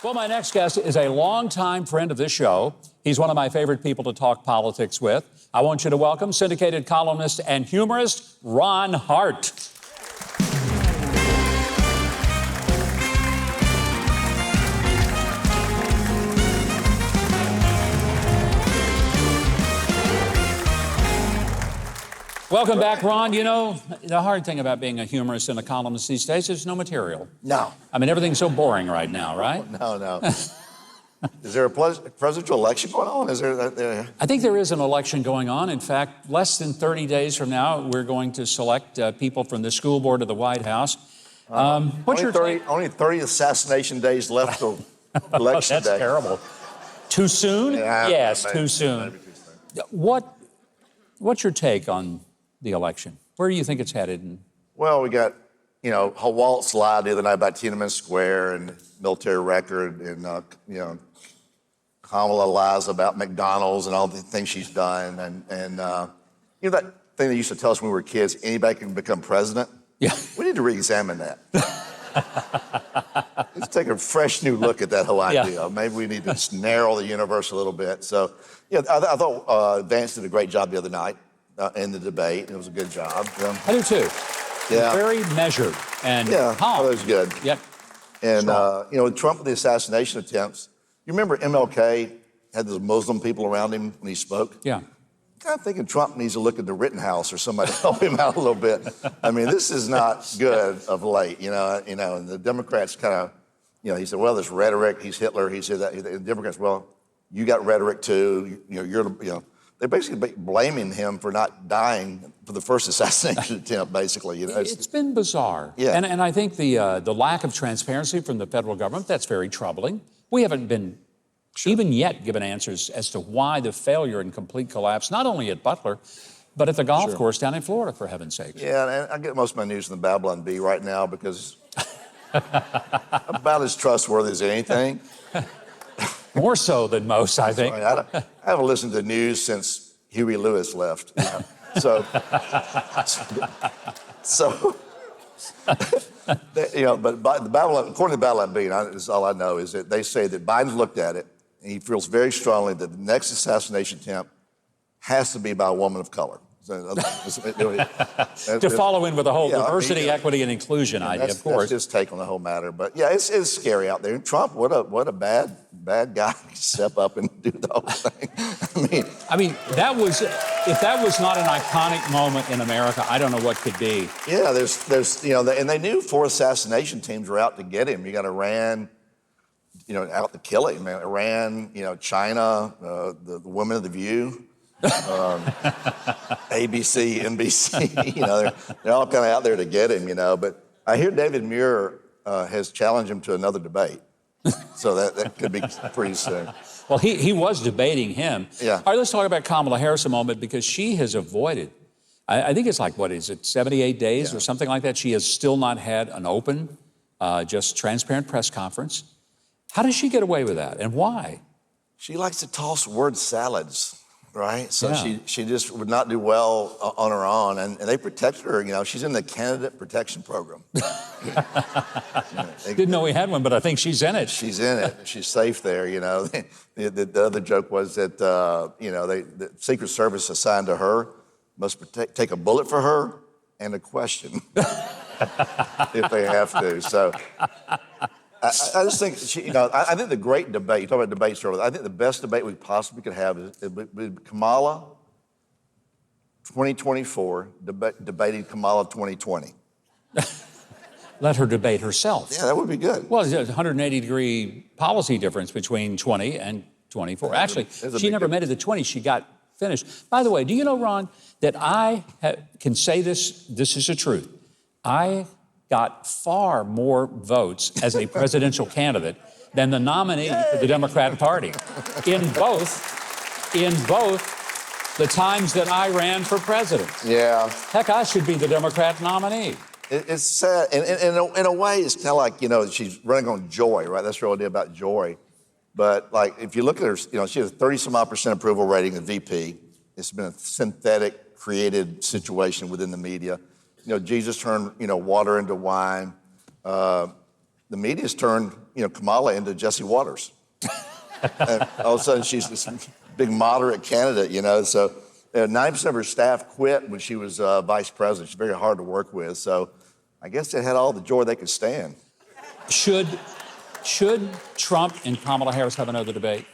Well, my next guest is a longtime friend of this show. He's one of my favorite people to talk politics with. I want you to welcome syndicated columnist and humorist Ron Hart. Welcome back, Ron. You know, the hard thing about being a humorist and a columnist these days is no material. No. I mean, everything's so boring right now, right? No. Is there a presidential election going on? Is there? I think there is an election going on. In fact, less than 30 days from now, we're going to select people from the school board of the White House. What's your only 30 assassination days left till election That's day. terrible. Too soon? Yeah, yes, maybe, too soon. maybe too soon. What's your take on the election? Where do you think it's headed? Well, we got, Waltz lied the other night about Tiananmen Square and military record, and Kamala lies about McDonald's and all the things she's done, and that thing they used to tell us when we were kids: anybody can become president. Yeah. We need to re-examine that. Let's take a fresh new look at that whole idea. Yeah. Maybe we need to just narrow the universe a little bit. So, I thought Vance did a great job the other night in the debate. It was a good job. I do too. Yeah. Very measured and calm. That was good. Yep. And, with Trump with the assassination attempts, you remember MLK had those Muslim people around him when he spoke? Yeah. Kind of thinking Trump needs to look at the Rittenhouse or somebody to help him out a little bit. I mean, this is not good of late, and the Democrats kind of, he said, well, there's rhetoric, he's Hitler, he said that. And the Democrats, well, you got rhetoric too, they're basically blaming him for not dying for the first assassination attempt, basically. It's been bizarre. Yeah. And I think the lack of transparency from the federal government, that's very troubling. We haven't been even yet given answers as to why the failure and complete collapse, not only at Butler, but at the golf course down in Florida, for heaven's sake. Yeah, and I get most of my news from the Babylon Bee right now because I'm about as trustworthy as anything. More so than most, I think. I haven't listened to the news since Huey Lewis left. So, but by the Babylon, according to the Babylon Bee, this is all I know, is that they say that Biden's looked at it and he feels very strongly that the next assassination attempt has to be by a woman of color. To follow in with the whole diversity, equity, and inclusion idea, of course. That's his take on the whole matter. But yeah, it's scary out there. And Trump, what a bad guy to step up and do the whole thing. I mean, if that was not an iconic moment in America, I don't know what could be. Yeah, there's and they knew 4 assassination teams were out to get him. You got Iran, out to kill him. Iran, China, the women of The View. ABC, NBC, they're all kind of out there to get him, But I hear David Muir has challenged him to another debate, so that could be pretty soon. Well, he was debating him. Yeah. All right, let's talk about Kamala Harris a moment because she has avoided. I think it's like 78 days or something like that. She has still not had an open, just transparent press conference. How does she get away with that, and why? She likes to toss word salads. Right, so she just would not do well on her own, and they protected her. She's in the candidate protection program. Didn't know we had one, but I think she's in it. She's in it. She's safe there. The other joke was that the Secret Service assigned to her must take a bullet for her and a question if they have to. So. I just think, I think the great debate, you talk about debates earlier, I think the best debate we possibly could have is Kamala 2024 debating Kamala 2020. Let her debate herself. Yeah, that would be good. Well, there's a 180-degree policy difference between 20 and 24. Actually, she never made it to 20. She got finished. By the way, do you know, Ron, that I can say this is the truth. I got far more votes as a presidential candidate than the nominee for the Democratic Party in both the times that I ran for president. Yeah. Heck, I should be the Democrat nominee. It's sad. And in a way, it's kind of like, she's running on joy, right? That's the real idea about joy. But if you look at her, she has a 30-some-odd% approval rating at VP. It's been a synthetic, created situation within the media. Jesus turned, water into wine. the media's turned, Kamala into Jesse Waters. And all of a sudden, she's this big moderate candidate, So 9% of her staff quit when she was vice president. She's very hard to work with. So I guess they had all the joy they could stand. Should Trump and Kamala Harris have another debate?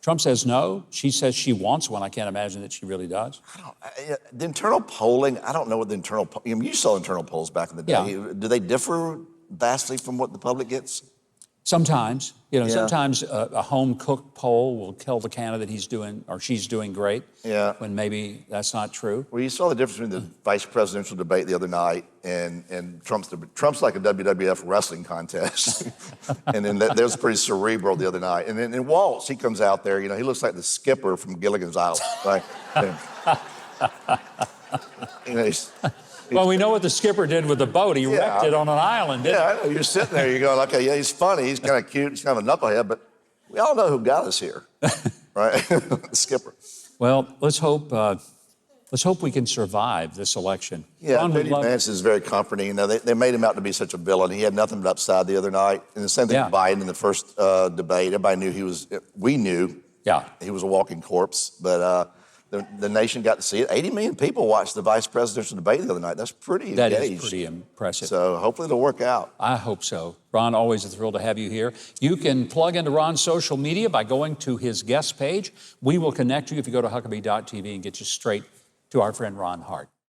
Trump says no. She says she wants one. I can't imagine that she really does. The internal polling, I don't know what the internal you saw internal polls back in the day. Yeah. Do they differ vastly from what the public gets? Sometimes, sometimes a home-cooked poll will tell the candidate he's doing or she's doing great. Yeah. When maybe that's not true. Well, you saw the difference between the vice presidential debate the other night and Trump's like a WWF wrestling contest. And then that was pretty cerebral the other night. And then Waltz, he comes out there, he looks like the skipper from Gilligan's Island. Like, Well, we know what the skipper did with the boat. He wrecked it on an island, didn't he? I know. You're sitting there, you're going, okay, yeah, he's funny, he's kind of cute, he's kind of a knucklehead, but we all know who got us here, right? The skipper. Well, let's hope we can survive this election. Yeah, J.D. Vance is very comforting. They made him out to be such a villain. He had nothing but upside the other night. And the same thing with Biden in the first debate. Everybody knew we knew he was a walking corpse, but the nation got to see it. 80 million people watched the vice presidential debate the other night. That's pretty engaged. That is pretty impressive. So hopefully it'll work out. I hope so. Ron, always a thrill to have you here. You can plug into Ron's social media by going to his guest page. We will connect you if you go to Huckabee.tv and get you straight to our friend Ron Hart.